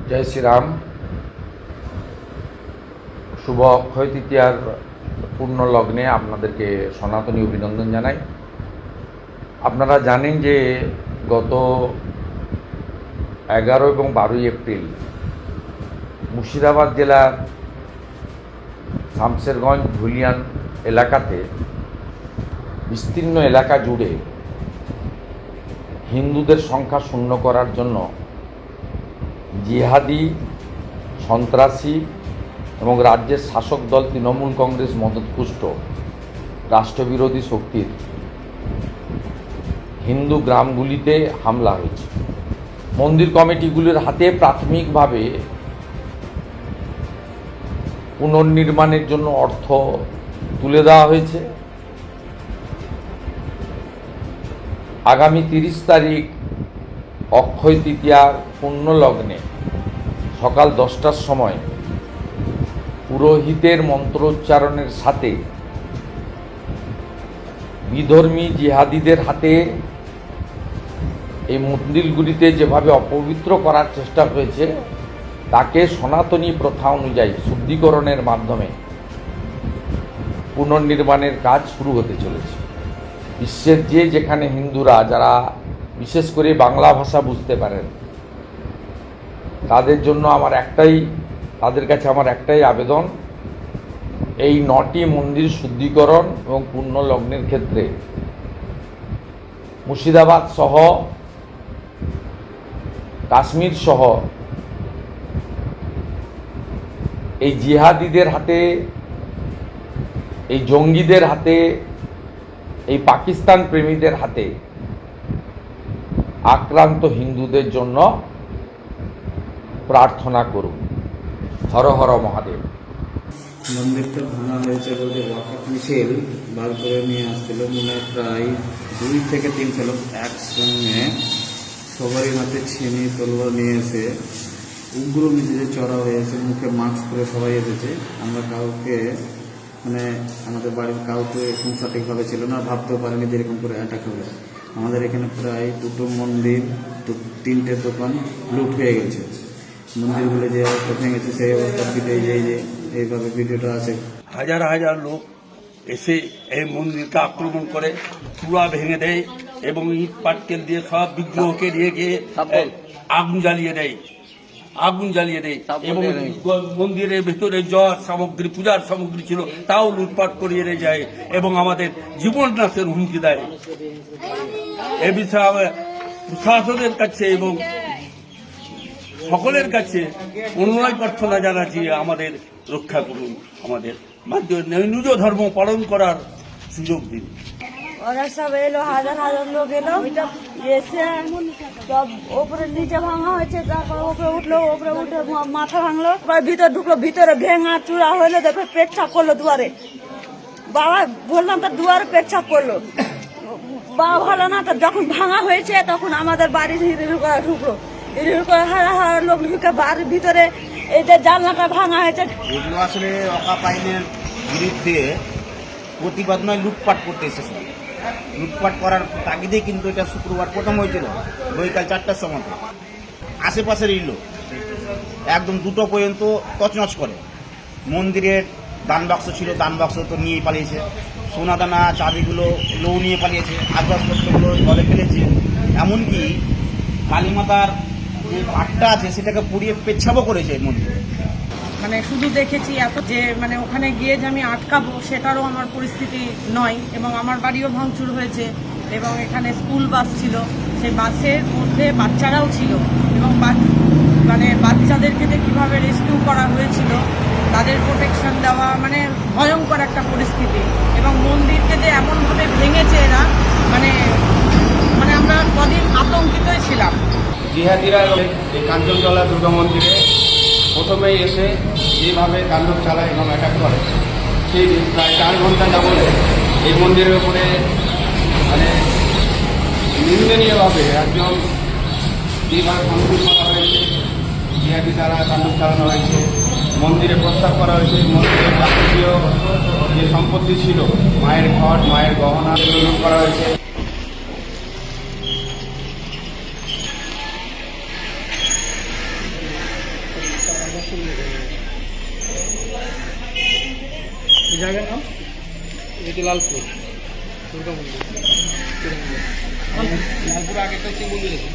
জয় শ্রীরাম। শুভ অক্ষয় তৃতীয়ার পূর্ণ লগ্নে আপনাদেরকে সনাতনী অভিনন্দন জানাই। আপনারা জানেন যে গত 11 এবং 12 এপ্রিল মুর্শিদাবাদ জেলার শামসেরগঞ্জ ধুলিয়ান এলাকাতে বিস্তীর্ণ এলাকা জুড়ে হিন্দুদের সংখ্যা শূন্য করার জন্য জিহাদি, সন্ত্রাসী এবং রাজ্যের শাসক দল তৃণমূল কংগ্রেস মদতপুষ্ট রাষ্ট্রবিরোধী শক্তির হিন্দু গ্রামগুলিতে হামলা হয়েছে। মন্দির কমিটিগুলির হাতে প্রাথমিকভাবে পুনর্নির্মাণের জন্য অর্থ তুলে দেওয়া হয়েছে। আগামী 30 তারিখ অক্ষয় তৃতীয়ার পূর্ণ লগ্নে সকাল 10টার সময় পুরোহিতের মন্ত্রোচ্চারণের সাথে বিধর্মী জিহাদিদের হাতে এই মন্দিরগুলিতে যেভাবে অপবিত্র করার চেষ্টা হয়েছে তাকে সনাতনী প্রথা অনুযায়ী শুদ্ধিকরণের মাধ্যমে পুনর্নির্মাণের কাজ শুরু হতে চলেছে। বিশ্বের যেখানে হিন্দুরা যারা বিশেষ করে বাংলা ভাষা বুঝতে পারেন তাদের কাছে আমার একটাই আবেদন, এই 9টি মন্দির শুদ্ধিকরণ এবং পূর্ণ লগ্নের ক্ষেত্রে মুর্শিদাবাদ সহ কাশ্মীর সহ এই জিহাদিদের হাতে, এই জঙ্গিদের হাতে, এই পাকিস্তান প্রেমীদের হাতে আক্রান্ত হিন্দুদের জন্য প্রার্থনা করুন। হর হর মহাদেব। মন্দিরটা ভাঙা হয়েছে বলে ওয়াকফ মিছিল বার করে নিয়ে আসছিল, মনে হয় প্রায় 2 থেকে 3 লোক একসঙ্গে সবারই হাতে ছিনি তলোয়ার নিয়ে এসে উগ্র মিছিলে চড়া হয়েছে। মুখে মাস্ক পরে সবাই এসেছে। আমরা কাউকে আমাদের বাড়ির কাউকে এখন সঠিকভাবে ছিল না, ভাবতেও পারেনি যে এরকম করে অ্যাটাক হবে। আমাদের এখানে প্রায় 2টো মন্দির, 3টে দোকান লুট হয়ে গেছে। মন্দিরগুলো যে অবস্থা ভেঙেছে সেই অবস্থার ভিডিও এইভাবে ভিডিওটা আছে। হাজার হাজার লোক এসে এই মন্দিরকে আক্রমণ করে চূড়া ভেঙে দেয় এবং ইট পাটকেল দিয়ে সব বিগ্রহকে নিয়ে গিয়ে আগুন জ্বালিয়ে দেয় এবং মন্দিরের ভেতরে সামগ্রী, পূজার সামগ্রী ছিল তাও লুটপাট করিয়ে যায় এবং আমাদের জীবন নাশের হুমকি দেয়। এ বিষয়ে আমরা প্রশাসনের কাছে এবং সকলের কাছে অনুনয় প্রার্থনা জানাচ্ছি, আমাদের রক্ষা করুন, আমাদের নিজ ধর্ম পালন করার সুযোগ দিন। ওরা সব এলো, হাজার হাজার লোক এলো, এসে সব ওপরে নিচে ভাঙা হয়েছে, তারপর ওপরে উঠলো, ওপরে উঠে মাথা ভাঙলো, ভিতরে ঢুকলো, ভিতরে ভেঙা চূড়া হইলো, দেখো পেট ছাপ করলো দুয়ারে। বাবা বললাম তার দুয়ারে পেট ছাপ করলো। বাবা ভালো না, তো যখন ভাঙা হয়েছে তখন আমাদের বাড়ি ঢুকলো, হাজার লোক ঢুকে বাড়ির ভিতরে এই যে জানলাটা ভাঙা হয়েছে। এগুলো আসলে ওয়াকফ আইনের বিরুদ্ধে প্রতিবাদ নয়, লুটপাট করতে এসেছে। লুটপাট করার তাগিদেই কিন্তু এটা শুক্রবার প্রথম হয়েছিল বৈকাল 4টার সময়। আশেপাশের এই লোক একদম 2টো পর্যন্ত তছনছ করে। মন্দিরের দান বাক্স ছিল, দান বাক্স তো নিয়ে পালিয়েছে, সোনা দানা চাবিগুলো লৌ নিয়ে পালিয়েছে, আসবাবপত্রগুলো জলে ফেলেছে, এমনকি কালীমাতার যে ঘাটটা আছে সেটাকে পুড়িয়ে পেচ্ছাবও করেছে মন্দিরে। শুধু দেখেছি এত যে ওখানে গিয়ে যে আমি আটকাবো সেটারও আমার পরিস্থিতি নয়। এবং আমার বাড়িও ভাঙচুর হয়েছে এবং এখানে স্কুল বাস ছিল, সেই বাসের মধ্যে বাচ্চারাও ছিল এবং বাচ্চাদেরকে যে কীভাবে রেস্কিউ করা হয়েছিল, তাদের প্রোটেকশন দেওয়া, ভয়ঙ্কর একটা পরিস্থিতি। এবং মন্দিরকে যে এমনভাবে ভেঙেছে এরা, আমরা কদিন আতঙ্কিতই ছিলাম। জিহাদিরা এই কাঞ্চনতলা দুর্গা মন্দিরে প্রথমেই এসে যেভাবে তাণ্ডব চালায় এবং অ্যাটাক করে, সেই প্রায় 4 ঘন্টা যাবত এই মন্দিরের উপরে নিন্দনীয়ভাবে একজন যেভাবে ভাঙচুর করা হয়েছে, জিহাদি দ্বারা তাণ্ডব চালানো হয়েছে, মন্দিরে প্রস্তাব করা হয়েছে। মন্দিরের যাবতীয় যে সম্পত্তি ছিল, মায়ের ঘট, মায়ের গহনা লুট করা হয়েছে। এই জায়গার নাম এটি লালপুর দুর্গা মন্দির লালপুর আগে একটা শিব মন্দির আছে।